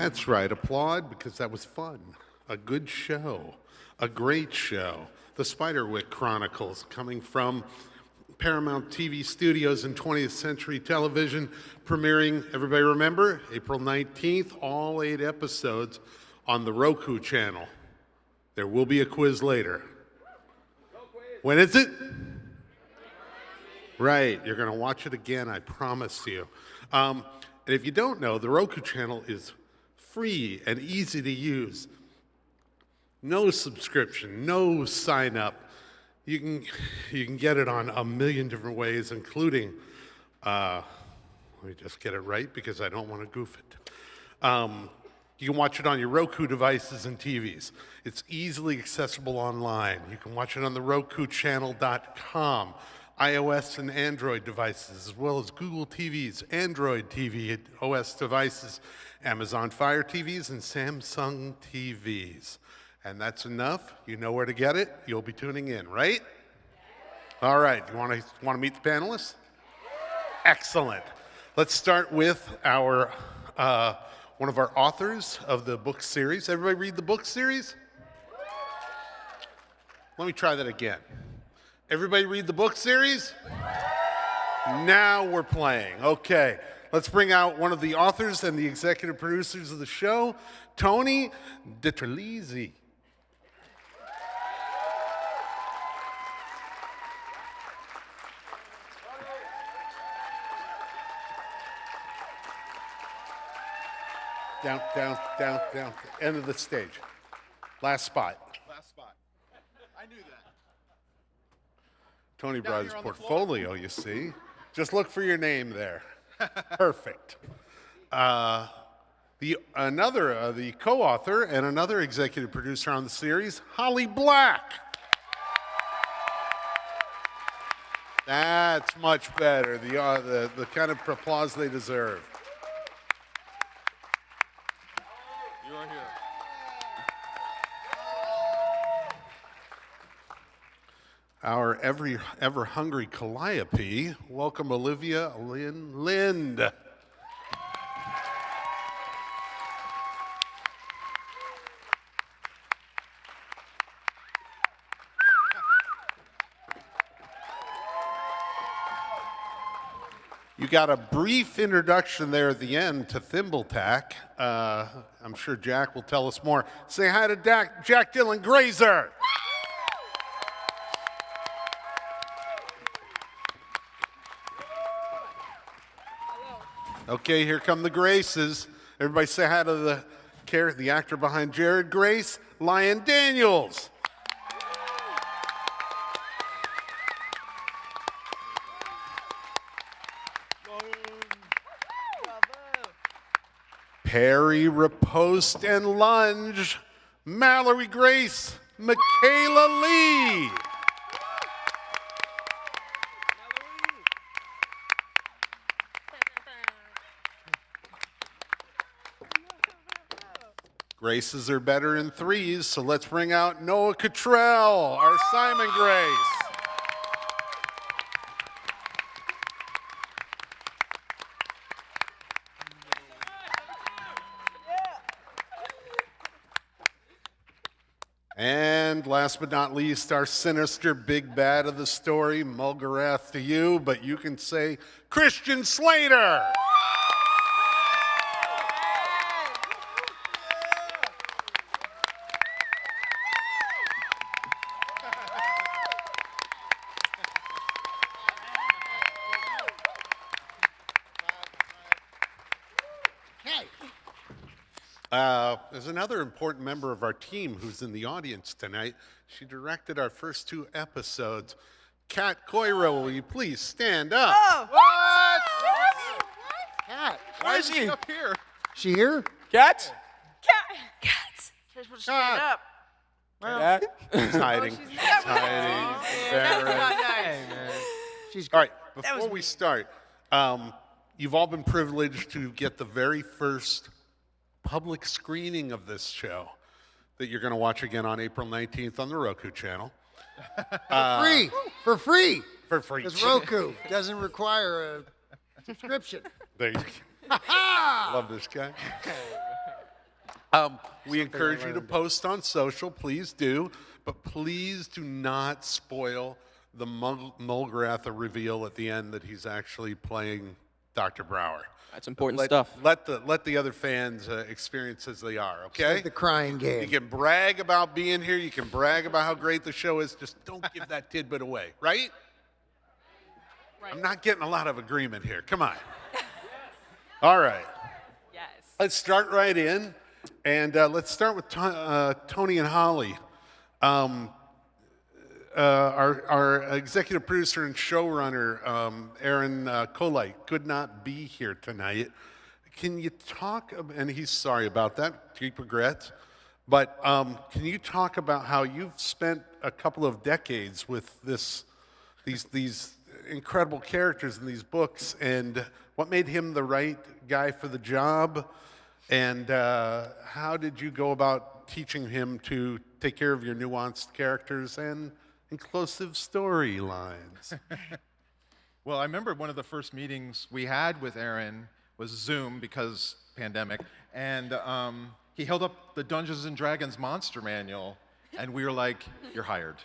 That's right. Applaud because that was fun. A good show. A great show. The Spiderwick Chronicles, coming from Paramount TV Studios and 20th Century Television, premiering, everybody remember, April 19th, all 8 episodes on the Roku Channel. There will be a quiz later. When is it? Right, you're going to watch it again, I promise you. And if you don't know, the Roku Channel is free and easy to use. No subscription, no sign up. You can get it on a million different ways, including, let me just get it right because I don't want to goof it. You can watch it on your Roku devices and TVs. It's easily accessible online. You can watch it on the RokuChannel.com, iOS and Android devices, as well as Google TVs, Android TV OS devices, Amazon Fire TVs, and Samsung TVs. And that's enough. You know where to get it. You'll be tuning in, right? All right. You want to meet the panelists? Excellent. Let's start with our one of our authors of the book series. Everybody read the book series? Let me try that again. Everybody read the book series? Now we're playing. Okay. Let's bring out one of the authors and the executive producers of the show, Tony DiTerlizzi. Down, down, down, down. End of the stage. Last spot. Last spot. I knew that. Tony brought his portfolio, you see. Just look for your name there. Perfect. The co-author and another executive producer on the series, Holly Black. That's much better. The kind of applause they deserve. You are here. Our ever hungry calliope, welcome Alyvia Alyn Lind. You got a brief introduction there at the end to Thimbletack. I'm sure Jack will tell us more. Say hi to Jack Dylan Grazer. Okay, here come the Graces. Everybody say hi to the actor behind Jared Grace, Lyon Daniels. Parry, riposte, and lunge, Mallory Grace, Mychala Lee. Graces are better in threes, so let's bring out Noah Cottrell, our Simon Grace. And last but not least, our sinister big bad of the story, Mulgarath to you, but you can say Christian Slater. There's another important member of our team who's in the audience tonight. She directed our first 2 episodes. Kat Coiro, will you please stand up? Oh, What? Cat. Why is she up here? She here? Cat? Cats. Stand Cat. up. Cat? He's hiding. she's He's not. hiding. That's Embarrassed. not nice. She's All right, before we start, you've all been privileged to get the very first public screening of this show that you're going to watch again on April 19th on the Roku Channel. free. For free. For free. Because Roku doesn't require a subscription. There you go. Love this guy. We encourage you to post on social, please do, but please do not spoil the Mulgratha reveal at the end that he's actually playing Dr. Brower. That's important stuff. Let the other fans experience as they are, okay? Like the crying game. You can brag about being here. You can brag about how great the show is. Just don't give that tidbit away, right? I'm not getting a lot of agreement here. Come on. All right. Yes. Let's start right in. And let's start with Tony and Holly. Our executive producer and showrunner, Aaron Colite, could not be here tonight. Can you talk, and he's sorry about that, deep regrets, but can you talk about how you've spent a couple of decades with these incredible characters in these books, and what made him the right guy for the job, and how did you go about teaching him to take care of your nuanced characters and inclusive storylines? Well, I remember one of the first meetings we had with Aaron was Zoom because pandemic, and he held up the Dungeons and Dragons Monster Manual, and we were like, "You're hired."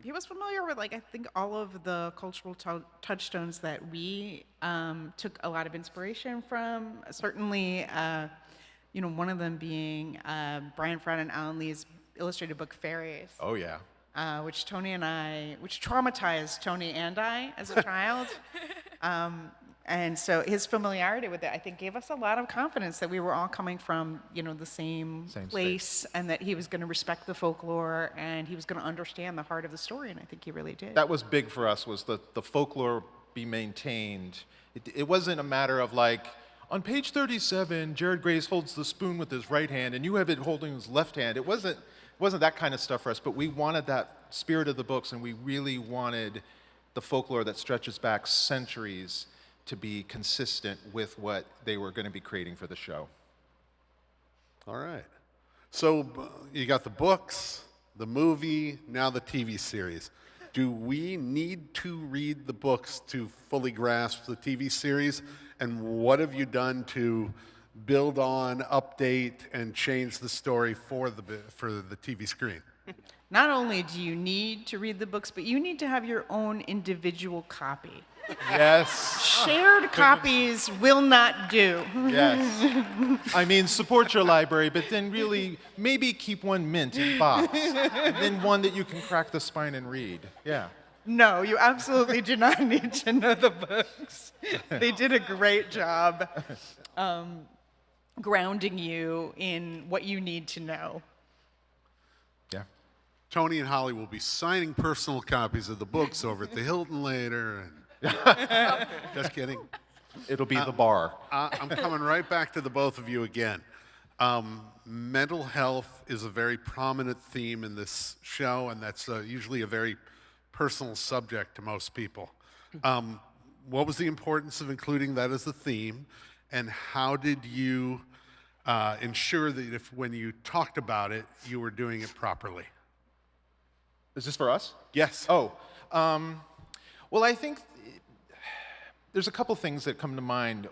He was familiar with, like, I think all of the cultural touchstones that we took a lot of inspiration from. Certainly, one of them being Brian Froud and Alan Lee's illustrated book Fairies, Oh yeah. which traumatized Tony and I as a child. And so his familiarity with it, I think, gave us a lot of confidence that we were all coming from, the same place, and that he was going to respect the folklore and he was going to understand the heart of the story, and I think he really did. That was big for us, was the folklore be maintained. It wasn't a matter of like, on page 37, Jared Grace holds the spoon with his right hand and you have it holding his left hand. It wasn't that kind of stuff for us, but we wanted that spirit of the books, and we really wanted the folklore that stretches back centuries to be consistent with what they were going to be creating for the show. All right. So you got the books, the movie, now the TV series. Do we need to read the books to fully grasp the TV series? And what have you done to build on, update, and change the story for the TV screen? Not only do you need to read the books, but you need to have your own individual copy. Yes. Shared copies will not do. Yes. I mean, support your library, but then really maybe keep one mint in box, and then one that you can crack the spine and read. Yeah. No, you absolutely do not need to know the books. They did a great job grounding you in what you need to know. Yeah. Tony and Holly will be signing personal copies of the books over at the Hilton later. And just kidding. It'll be the bar. I'm coming right back to the both of you again. Mental health is a very prominent theme in this show, and that's usually a very personal subject to most people. What was the importance of including that as a theme, and how did you ensure that when you talked about it, you were doing it properly? Is this for us? Yes. Oh. Well, I think there's a couple things that come to mind.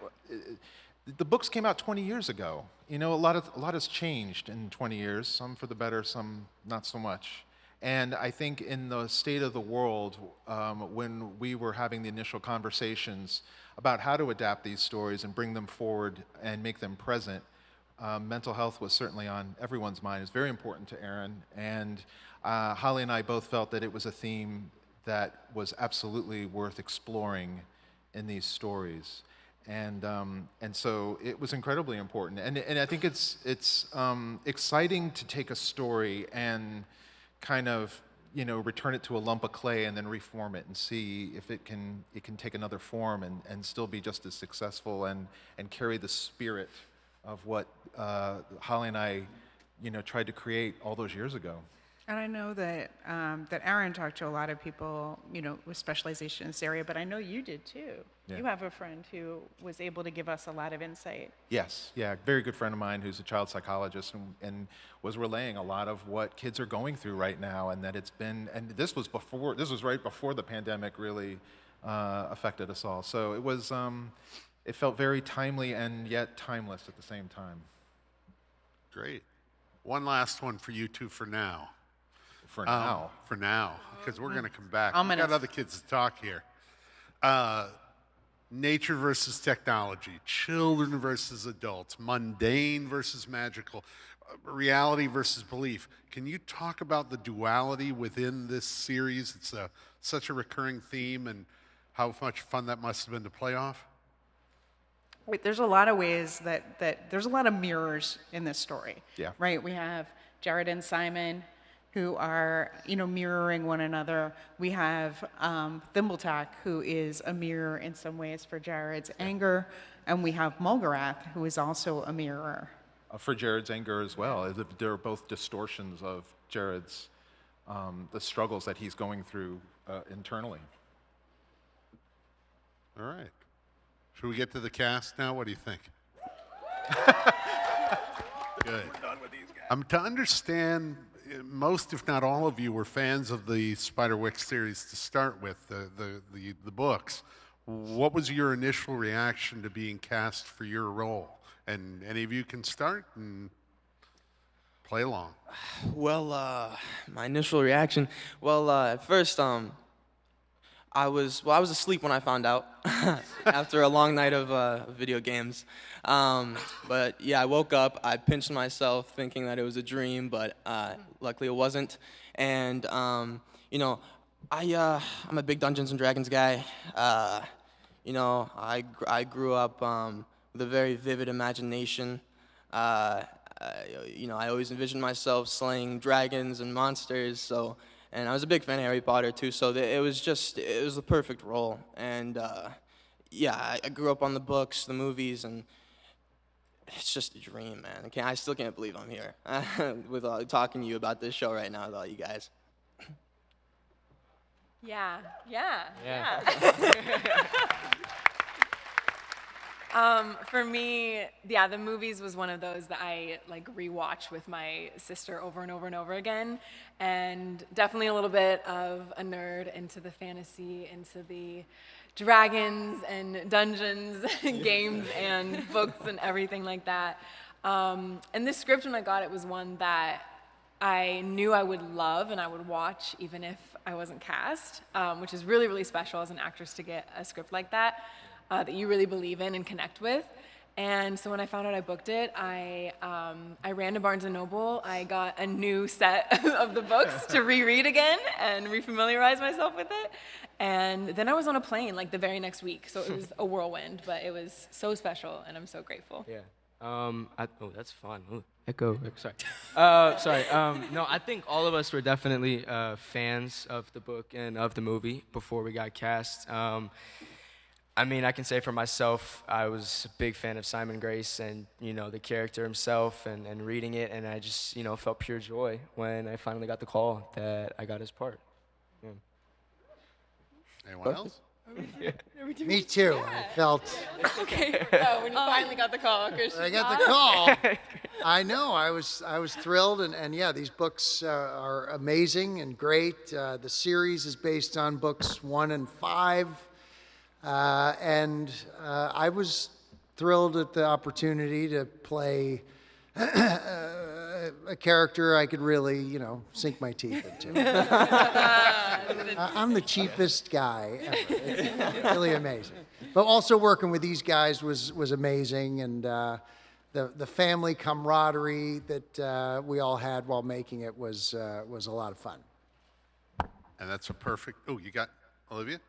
The books came out 20 years ago. A lot has changed in 20 years, some for the better, some not so much. And I think in the state of the world, when we were having the initial conversations about how to adapt these stories and bring them forward and make them present, mental health was certainly on everyone's mind. It's very important to Aaron. And Holly and I both felt that it was a theme that was absolutely worth exploring in these stories. And so it was incredibly important. And I think it's exciting to take a story and kind of, return it to a lump of clay and then reform it and see if it can take another form and still be just as successful and carry the spirit of what Holly and I, tried to create all those years ago. And I know that that Aaron talked to a lot of people, with specialization in this area, but I know you did too. Yeah. You have a friend who was able to give us a lot of insight. Yes, yeah, very good friend of mine who's a child psychologist and was relaying a lot of what kids are going through right now, and that this was right before the pandemic really affected us all. So it was it felt very timely and yet timeless at the same time. Great. One last one for you two for now. For now. For now, because we're going to come back. I'm We've got gonna- other kids to talk here. Nature versus technology, children versus adults, mundane versus magical, reality versus belief. Can you talk about the duality within this series? It's such a recurring theme, and how much fun that must have been to play off. Wait, there's a lot of ways that there's a lot of mirrors in this story. Yeah. Right? We have Jared and Simon who are, mirroring one another. We have Thimbletack, who is a mirror in some ways for Jared's anger. And we have Mulgarath, who is also a mirror. For Jared's anger as well. They're both distortions of Jared's, the struggles that he's going through internally. All right. Should we get to the cast now? What do you think? Good. To understand, most, if not all of you, were fans of the Spiderwick series to start with, the books. What was your initial reaction to being cast for your role? And any of you can start and play along. Well, my initial reaction. Well, at first, I was asleep when I found out after a long night of video games. But yeah, I woke up. I pinched myself, thinking that it was a dream, but luckily it wasn't. And I'm a big Dungeons and Dragons guy. I grew up with a very vivid imagination. I always envisioned myself slaying dragons and monsters. And I was a big fan of Harry Potter too. So it was the perfect role. And I grew up on the books, the movies, and it's just a dream, man. I still can't believe I'm here with talking to you about this show right now with all you guys. Yeah. For me, the movies was one of those that I rewatched with my sister over and over and over again, and definitely a little bit of a nerd into the fantasy, into the dragons and dungeons and games and books and everything like that. And this script, when I got it, was one that I knew I would love and I would watch even if I wasn't cast, which is really, really special as an actress to get a script like that. That you really believe in and connect with. And so when I found out I booked it, I ran to Barnes & Noble. I got a new set of the books to reread again and refamiliarize myself with it. And then I was on a plane the very next week. So it was a whirlwind, but it was so special and I'm so grateful. Yeah. That's fun. Ooh, echo. Sorry. No, I think all of us were definitely fans of the book and of the movie before we got cast. I can say for myself, I was a big fan of Simon Grace and, the character himself and reading it, and I just, felt pure joy when I finally got the call that I got his part. Yeah. Anyone else? Me too. I felt. Okay. When you finally got the call, Christian. I got the call. I know. I was thrilled, and yeah, these books are amazing and great. The series is based on books 1 and 5. And I was thrilled at the opportunity to play a character I could really, sink my teeth into. I'm the cheapest guy ever. It's really amazing. But also working with these guys was amazing, and the family camaraderie that we all had while making it was a lot of fun. And that's a perfect. Oh, you got Alyvia?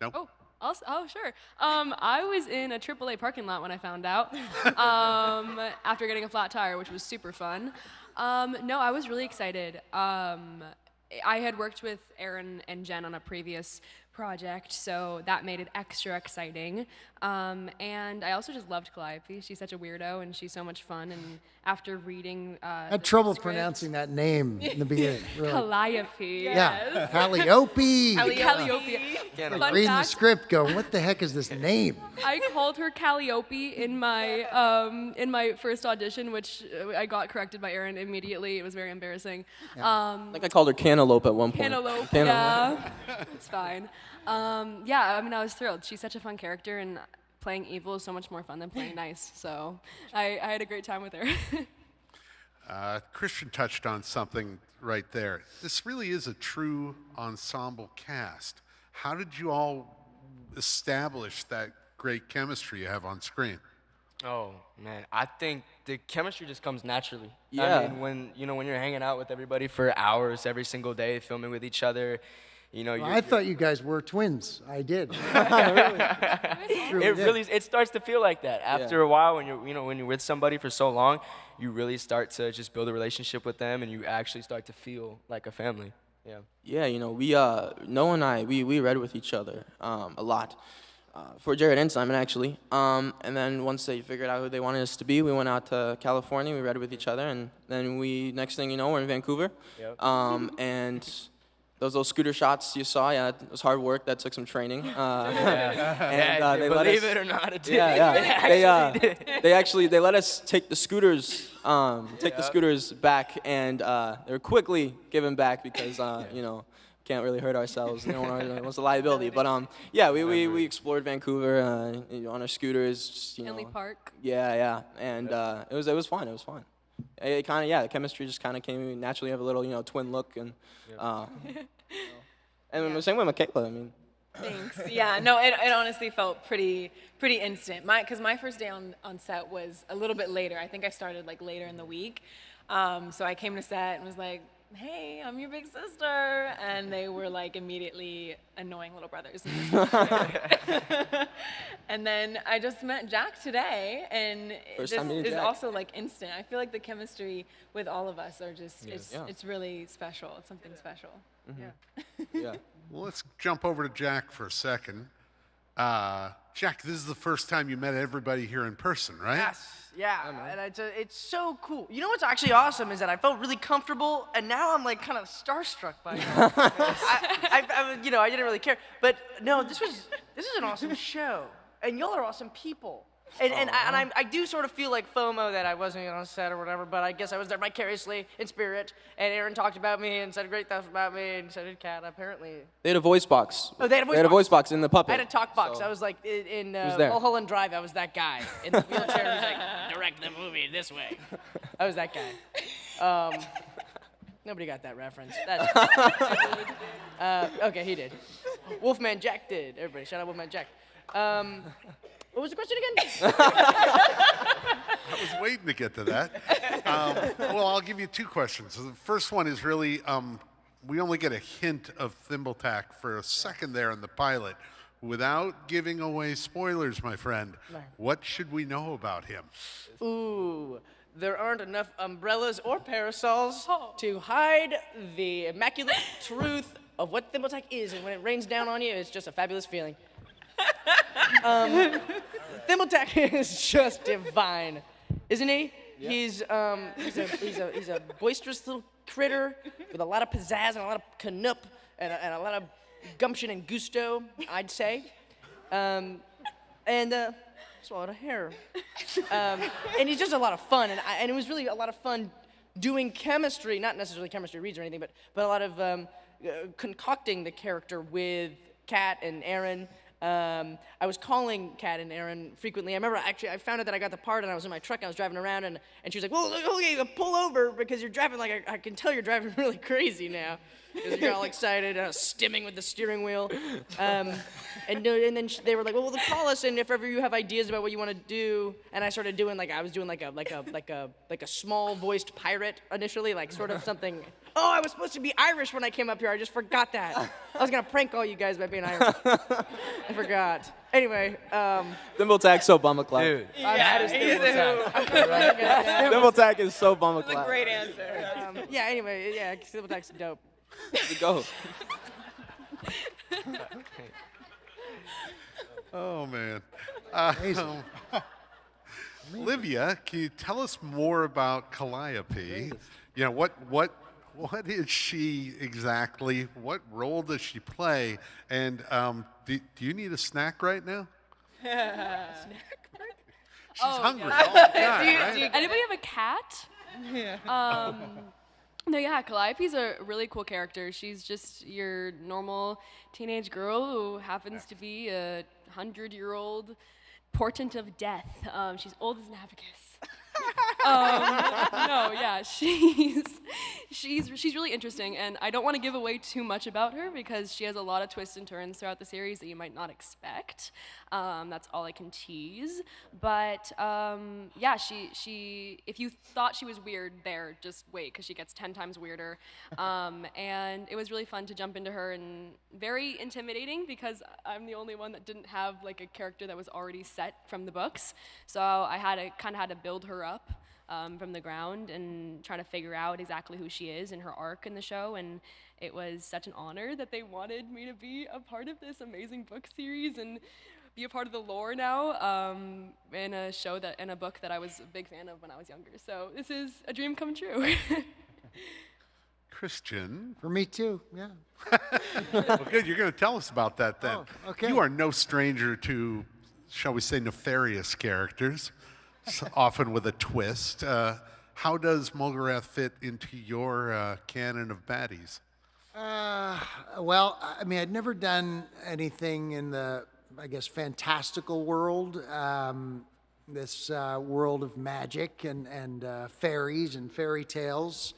No. Oh, sure. I was in a AAA parking lot when I found out, after getting a flat tire, which was super fun. No, I was really excited. I had worked with Aaron and Jen on a previous project, so that made it extra exciting. And I also just loved Calliope. She's such a weirdo, and she's so much fun. And after reading, I had trouble pronouncing that name in the beginning. Really. Calliope. Yeah, Calliope. Calliope. Like Fun reading the fact, script, going, "What the heck is this name?" I called her Calliope in my first audition, which I got corrected by Aaron immediately. It was very embarrassing. I think I called her Cantaloupe at one point. Cantaloupe, yeah, it's fine. I was thrilled. She's such a fun character, and playing evil is so much more fun than playing nice. So I had a great time with her. Christian touched on something right there. This really is a true ensemble cast. How did you all establish that great chemistry you have on screen? Oh man, I think the chemistry just comes naturally. Yeah. I mean, when you're hanging out with everybody for hours every single day, filming with each other, I thought you guys were twins. I did. It starts to feel like that after a while. When you're with somebody for so long, you really start to just build a relationship with them, and you actually start to feel like a family. Yeah. Yeah, we Noah and I we read with each other a lot. For Jared and Simon, actually. And then once they figured out who they wanted us to be, we went out to California, we read with each other, and then next thing you know, we're in Vancouver. Yep. And those little scooter shots you saw, it was hard work, that took some training. And they let believe us, it or not, it did. Yeah. They let us take the scooters, the scooters back, and they were quickly given back because, can't really hurt ourselves. No one wants a liability. But we explored Vancouver on our scooters. Just, Henley Park. Yeah, and it was fun. It was fun. It kind of the chemistry just kind of came naturally. Have a little twin look and and the same with Mychala. I mean. Thanks. Yeah, no, it honestly felt pretty instant. Because my first day on set was a little bit later. I think I started like later in the week. So I came to set and was like, hey, I'm your big sister. And they were like immediately annoying little brothers. And then I just met Jack today, and First this time meeting is Jack. also like instant. I feel like the chemistry with all of us are just, it's really special. It's something special. Yeah. Well, let's jump over to Jack for a second. Jack, this is the first time you met everybody here in person, right? Yes, yeah, and it's so cool. You know what's actually awesome is that I felt really comfortable, and now I'm like kind of starstruck by it. I didn't really care, but no, this is an awesome show, and y'all are awesome people. And I do sort of feel like FOMO that I wasn't on set or whatever, but I guess I was there vicariously in spirit. And Aaron talked about me and said great stuff about me, and so did Kat, apparently. They had a voice box. Oh, they had a voice box. They had a voice box in the puppet. I had a talk box. So. I was like in there? Mulholland Drive. I was that guy in the wheelchair. Who's like, direct the movie this way. I was that guy. Nobody got that reference. Okay, he did. Wolfman Jack did. Everybody, shout out Wolfman Jack. What was the question again? I was waiting to get to that. Well, I'll give you two questions. So the first one is really, we only get a hint of Thimbletack for a second there in the pilot. Without giving away spoilers, my friend, what should we know about him? Ooh, there aren't enough umbrellas or parasols to hide the immaculate truth of what Thimbletack is, and when it rains down on you, it's just a fabulous feeling. Thimbletack is just divine, isn't he? Yeah. He's a boisterous little critter with a lot of pizzazz and a lot of canup and a lot of gumption and gusto, I'd say. And swallowed a hair. And he's just a lot of fun, and it was really a lot of fun doing chemistry, not necessarily chemistry reads or anything, but a lot of concocting the character with Kat and Aaron. I was calling Kat and Aaron frequently. I remember I found out that I got the part, and I was in my truck, and I was driving around, and she was like, well, okay, pull over, because you're driving like, I can tell you're driving really crazy now. Because you're all excited, stimming with the steering wheel. And then they were like, well, call us, and if ever you have ideas about what you want to do. And I started doing like a small voiced pirate initially, like sort of something. Oh, I was supposed to be Irish when I came up here. I just forgot that. I was gonna prank all you guys by being Irish. I forgot. Anyway, Thimbletack's so bumaclaw. Dude. that is Thimbletack is so bumaclaw. That's a great answer. Anyway, Thimbletack's dope. Go. Oh, man. Olivia, can you tell us more about Calliope? You know, what is she exactly? What role does she play? And do you need a snack right now? She's hungry all the time, right? Anybody have a cat? Yeah. No, yeah, Calliope's a really cool character. She's just your normal teenage girl who happens to be a 100-year-old portent of death. She's old as an abacus. No, yeah, she's really interesting, and I don't want to give away too much about her because she has a lot of twists and turns throughout the series that you might not expect. That's all I can tease. But yeah, she if you thought she was weird there, just wait, because she gets 10 times weirder. And it was really fun to jump into her, and very intimidating because I'm the only one that didn't have like a character that was already set from the books. So I kind of had to build her up from the ground and try to figure out exactly who she is and her arc in the show. And it was such an honor that they wanted me to be a part of this amazing book series and be a part of the lore now in a show in a book that I was a big fan of when I was younger. So this is a dream come true. Christian. For me too, yeah. Well, good. You're going to tell us about that then. Oh, okay. You are no stranger to, shall we say, nefarious characters, often with a twist. How does Mulgarath fit into your canon of baddies? Well, I mean, I'd never done anything in the, I guess, fantastical world. This world of magic and fairies and fairy tales.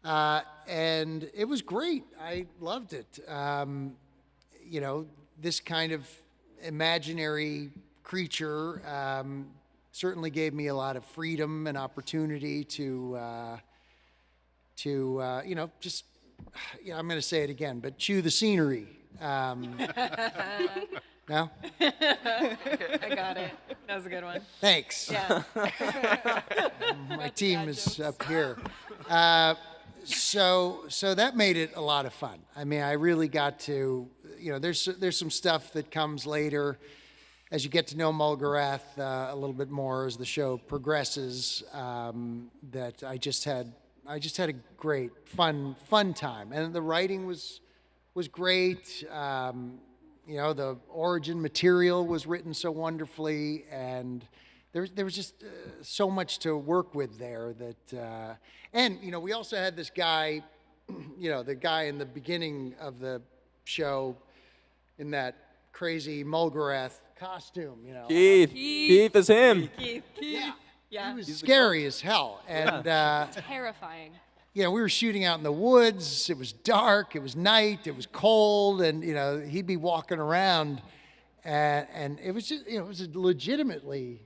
And it was great. I loved it. You know, this kind of imaginary creature certainly gave me a lot of freedom and opportunity to you know, just, yeah, I'm going to say it again, but chew the scenery. No? I got it. That was a good one. Thanks. Yeah. My team is up here. So that made it a lot of fun. I mean, I really got to, you know, there's some stuff that comes later as you get to know Mulgarath a little bit more as the show progresses. That I just had a great fun time, and the writing was great. You know, the origin material was written so wonderfully, and there was just so much to work with there that, and, you know, we also had this guy, you know, the guy in the beginning of the show in that crazy Mulgarath costume, you know. Keith is him. Keith. Yeah. He was scary as hell. And, Terrifying. you know, we were shooting out in the woods. It was dark. It was night. It was cold. And, you know, he'd be walking around. And it was just, you know, it was legitimately,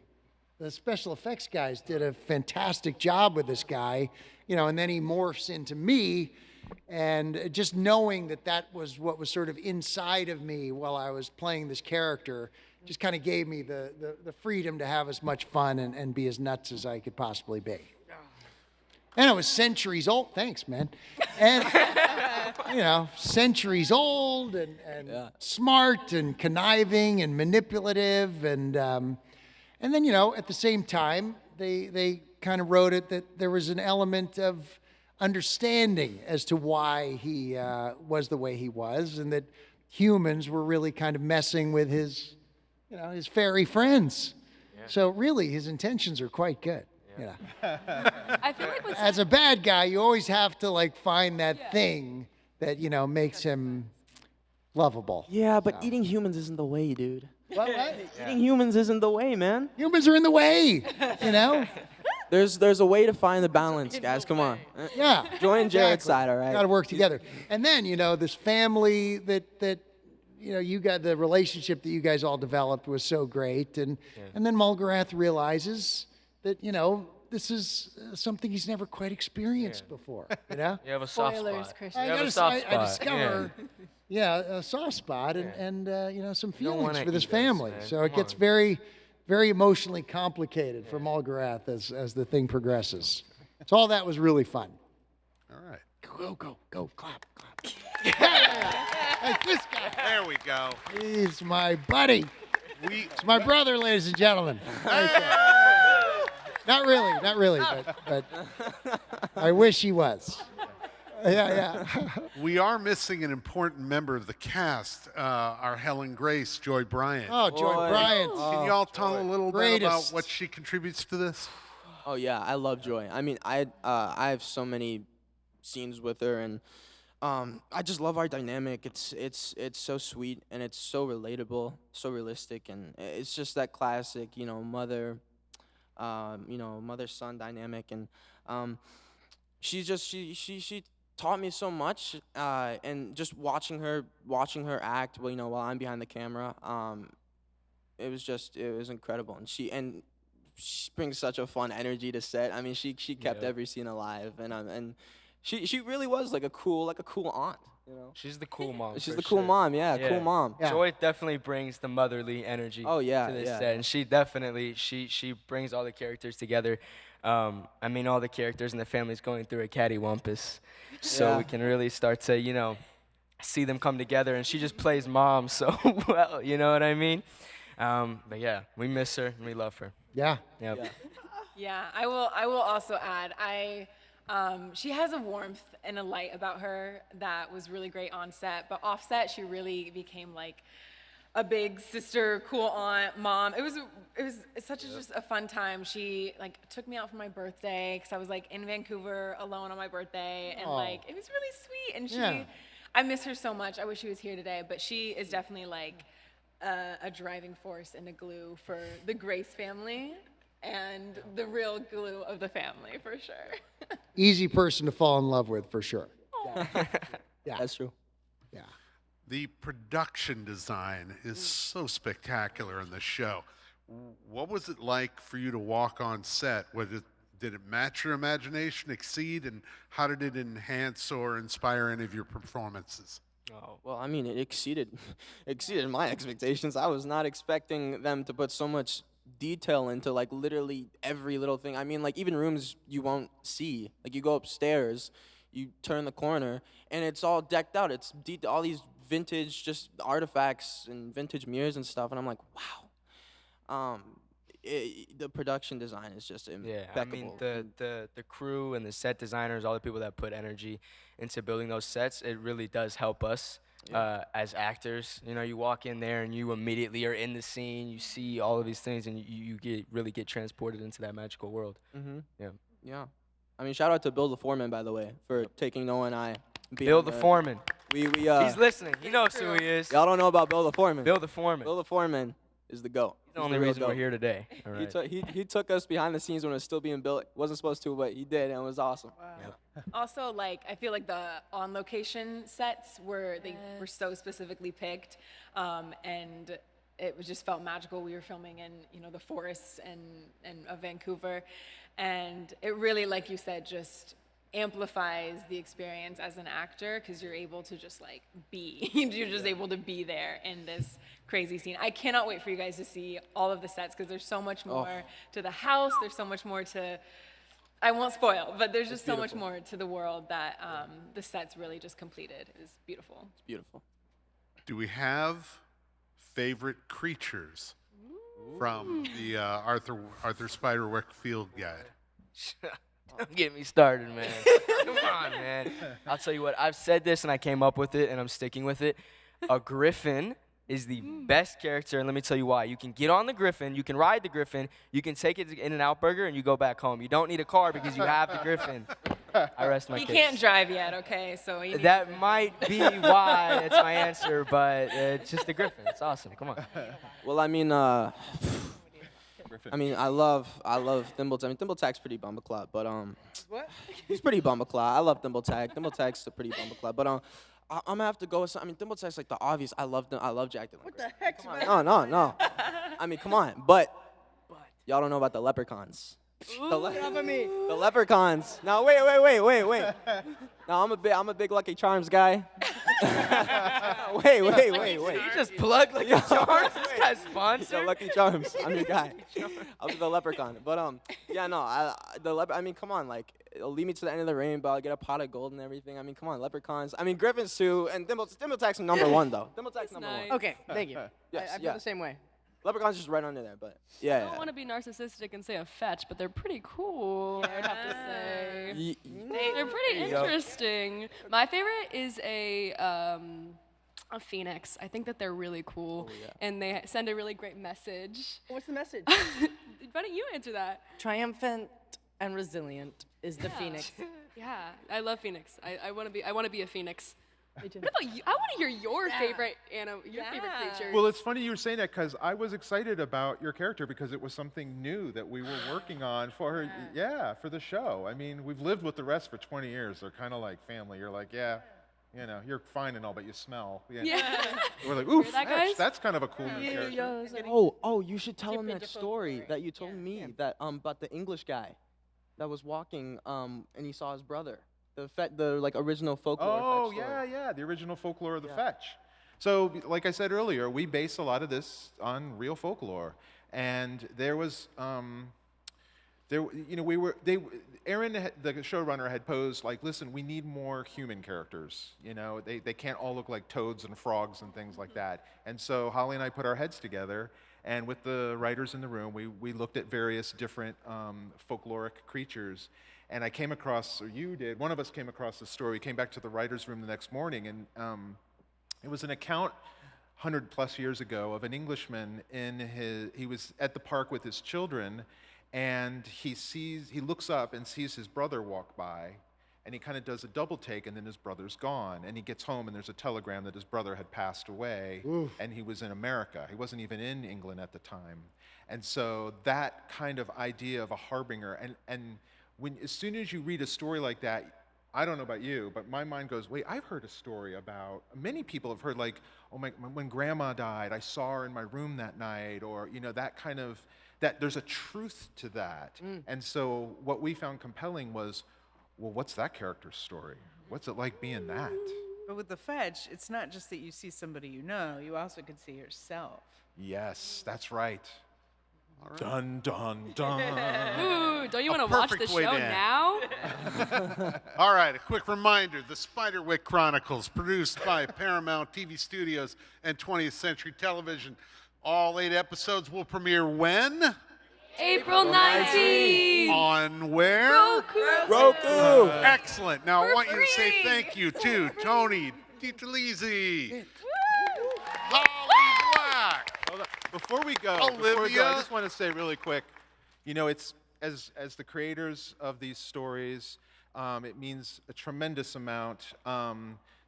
the special effects guys did a fantastic job with this guy, you know, and then he morphs into me. And just knowing that was what was sort of inside of me while I was playing this character just kind of gave me the freedom to have as much fun and be as nuts as I could possibly be. And it was centuries old. Thanks, man. And, you know, centuries old and smart and conniving and manipulative. And then, you know, at the same time, they kind of wrote it that there was an element of understanding as to why he was the way he was, and that humans were really kind of messing with his, you know, his fairy friends. Yeah. So really, his intentions are quite good. Yeah. You know? I feel like as a bad guy, you always have to like find that thing that, you know, makes him lovable. Yeah, but eating humans isn't the way, dude. What? Eating humans isn't the way, man. Humans are in the way, you know? There's a way to find the balance, guys. Come on. Yeah. Join Jared's side, all right? Got to work together. And then, you know, this family that you know, you got the relationship that you guys all developed was so great. And then Mulgarath realizes that, you know, this is something he's never quite experienced before, you know? You have a soft Spoilers, spot. Christian. You have a soft spot. I discover, a soft spot and you know, some don't feelings wanna for this eat us, family. man. So it Come gets on. very, very emotionally complicated for Mulgarath as the thing progresses. So all that was really fun. All right. Go, clap. Hey, this guy. There we go. He's my buddy. It's my brother, ladies and gentlemen. Right there. Not really, but I wish he was. Yeah. We are missing an important member of the cast, our Helen Grace, Joy Bryant. Oh, Joy Bryant. Can you all tell a little bit about Greatest. what she contributes to this? Oh yeah, I love Joy. I mean, I have so many scenes with her, and I just love our dynamic. It's so sweet and it's so relatable, so realistic, and it's just that classic, mother-son dynamic. And she taught me so much, and just watching her act, while I'm behind the camera, it was incredible. And she brings such a fun energy to set. I mean, she kept every scene alive, and she really was like a cool aunt. She's the cool mom. She's for the cool sure. mom, cool mom. Yeah. Joy definitely brings the motherly energy Oh, yeah, to this yeah. set, and she definitely she brings all the characters together. All the characters in the family's going through a cattywampus, so Yeah. we can really start to see them come together, and she just plays mom so well. You know what I mean? But yeah, we miss her and we love her. Yeah. Yep. Yeah, I will also add, she has a warmth and a light about her that was really great on set, but off set she really became like a big sister, cool aunt, mom. It was such just a fun time. She took me out for my birthday because I was in Vancouver alone on my birthday, and it was really sweet. And I miss her so much. I wish she was here today, but she is definitely a driving force and a glue for the Grace family. And the real glue of the family, for sure. Easy person to fall in love with, for sure. Yeah, that's true. Yeah. The production design is so spectacular in the show. What was it like for you to walk on set? Did it match your imagination, exceed, and how did it enhance or inspire any of your performances? Oh, well, I mean, it exceeded my expectations. I was not expecting them to put so much detail into literally every little thing. I mean, even rooms you won't see. You go upstairs, you turn the corner, and it's all decked out. It's all these vintage just artifacts and vintage mirrors and stuff, and I'm like, wow. The production design is just impeccable. Yeah, I mean the crew and the set designers, all the people that put energy into building those sets, it really does help us as actors. You walk in there and you immediately are in the scene. You see all of these things, and you really get transported into that magical world. Mm-hmm. Yeah. Yeah. I mean, shout out to Bill the Foreman, by the way, for taking Noah and I. Bill the Foreman. We He's listening. He knows who he is. Y'all don't know about Bill the Foreman. Bill the Foreman. Bill the Foreman is the GOAT. He's the only reason we're here today. All right. He took us behind the scenes when it was still being built. Wasn't supposed to, but he did, and it was awesome. Yep. Also, I feel like the on-location sets were so specifically picked, and it just felt magical. We were filming in the forests of Vancouver, and it really, like you said, just amplifies the experience as an actor because you're able to just be. You're just able to be there in this crazy scene. I cannot wait for you guys to see all of the sets because there's so much more to the house. There's so much more to. I won't spoil, but there's just so much more to the world that the sets really just completed. It was beautiful. It's beautiful. Do we have favorite creatures from the Arthur Spiderwick Field Guide? Don't get me started, man. Come on, man. I'll tell you what, I've said this and I came up with it and I'm sticking with it. A griffin is the best character, and let me tell you why. You can get on the griffin, you can ride the griffin, you can take it to In-N-Out Burger, and you go back home. You don't need a car because you have the griffin. I rest my case. He can't drive yet, okay? So that might be why it's my answer, but it's just the griffin. It's awesome. Come on. Well, I mean, I love Thimbletack. I mean, Thimbletack's pretty bumbleclot, but What? he's pretty bumbleclot. I love Thimbletack. Thimbletack's a pretty bumbleclot, but I'm gonna have to go with some. I mean, Thimbletack's the obvious. I love Jack Dylan. What the heck, man? No. I mean, come on, but y'all don't know about the leprechauns. The leprechauns. Now wait. No, I'm a big Lucky Charms guy. wait. You just plugged Lucky Charms. This guy's sponsored. Yo, Lucky Charms. I'm your guy. I'll be the leprechaun. But I mean, come on, it'll lead me to the end of the rainbow. I'll get a pot of gold and everything. I mean, come on, leprechauns. I mean, griffins too, and Thimbletack's number one though. Thimbletack's number one. Okay, thank you. Yes, I feel the same way. Leprechaun's just right under there, but I don't want to be narcissistic and say a fetch, but they're pretty cool, I would have to say. They're pretty interesting. My favorite is a phoenix. I think that they're really cool, and they send a really great message. What's the message? Why don't you answer that? Triumphant and resilient is the phoenix. Yeah, I love Phoenix. I want to be a Phoenix. What about you? I want to hear your favorite favorite creature. Well, it's funny you were saying that because I was excited about your character because it was something new that we were working on for her. Yeah, for the show. I mean, we've lived with the rest for 20 years. They're kind of like family. You're like, yeah, you know, you're fine and all, but you smell. Yeah. We're like, oof, that, guys? that's kind of a cool new character. Oh, you should tell him that story that you told me that about the English guy that was walking and he saw his brother. The like original folklore. Oh, fetch story. yeah, the original folklore of the fetch. So, like I said earlier, we base a lot of this on real folklore, and there was, Aaron, the showrunner, had posed like, listen, we need more human characters. You know, they can't all look like toads and frogs and things like that. And so Holly and I put our heads together, and with the writers in the room, we looked at various different folkloric creatures. And I came across, or you did, one of us came across the story. We came back to the writer's room the next morning, and it was an account 100+ years ago of an Englishman he was at the park with his children, and he looks up and sees his brother walk by, and he kind of does a double take, and then his brother's gone. And he gets home, and there's a telegram that his brother had passed away, and he was in America. He wasn't even in England at the time. And so that kind of idea of a harbinger, and as soon as you read a story like that, I don't know about you, but my mind goes, wait, I've heard a story about, many people have heard like, oh when grandma died, I saw her in my room that night, or, you know, that kind of, that there's a truth to that. And so what we found compelling was, well, what's that character's story? What's it like being that? But with the fetch, it's not just that you see somebody you know, you also could see yourself. Yes, that's right. Dun, dun, dun. Ooh, don't you want to watch the perfect show way to end. now? All right, a quick reminder, the Spiderwick Chronicles, produced by Paramount TV Studios and 20th Century Television. All 8 episodes will premiere when? April 19th. On where? Roku. Excellent. Now, I want you to say free. thank you to Tony, DiTerlizzi, Holly Black. Hold on. Before we go, I Alyvia. just want to say really quick, you know, it's as the creators of these stories, it means a tremendous amount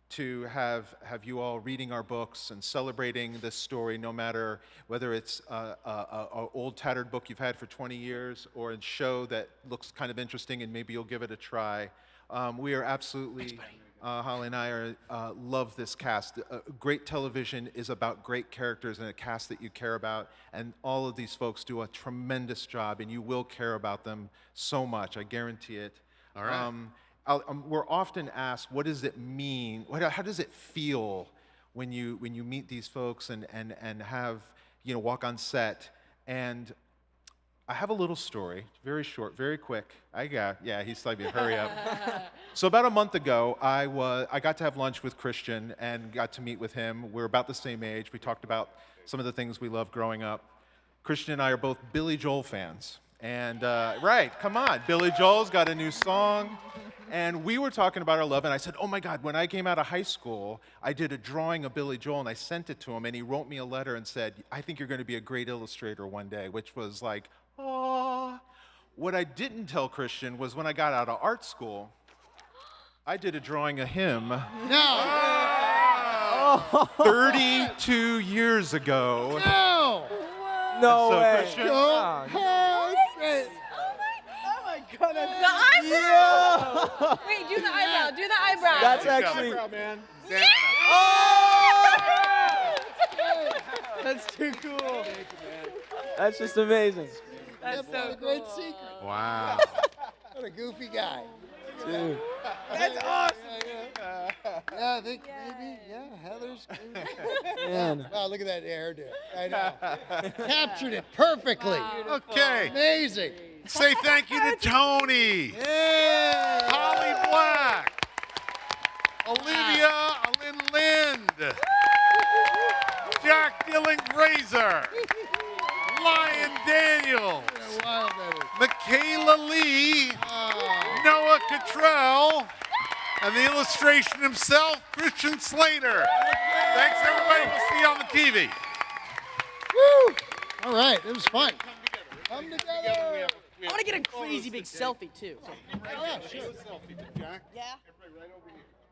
to have you all reading our books and celebrating this story, no matter whether it's a old tattered book you've had for 20 years or a show that looks kind of interesting and maybe you'll give it a try. We are absolutely, Holly and I love this cast. Great television is about great characters and a cast that you care about, and all of these folks do a tremendous job, and you will care about them so much, I guarantee it. All right. We're often asked, what does it mean? How does it feel when you meet these folks and have, you know, walk on set? And I have a little story, very short, very quick. He's telling me, hurry up. So about a month ago, I got to have lunch with Christian and got to meet with him. We're about the same age. We talked about some of the things we loved growing up. Christian and I are both Billy Joel fans. And, right, come on, Billy Joel's got a new song. And we were talking about our love, and I said, oh my God, when I came out of high school, I did a drawing of Billy Joel, and I sent it to him, and he wrote me a letter and said, I think you're going to be a great illustrator one day, which was like, oh. What I didn't tell Christian was when I got out of art school, I did a drawing of him. No! 32 years ago. No! No So way. Christian, The eyebrow. Wait, do the eyebrow. Do the eyebrow. That's actually. man. That's too cool. That's just amazing. That's so What a great secret. Wow. What a goofy guy. Dude. That's awesome. Yeah, I think maybe, Heather's. Man. Wow, look at that hairdo. I know. Captured it perfectly. Okay. Amazing. Say thank you to Tony, Holly Black, Alyvia Alyn Lind, Dylan Grazer, Lyon Daniels, Mychala Lee, Noah Cottrell, and the illustration himself, Christian Slater. Thanks, everybody. We'll see you on the TV. Woo! All right, it was fun. Come together. I want to get a crazy big selfie too. Yeah, show a selfie to Jack. Yeah. Everybody right over here.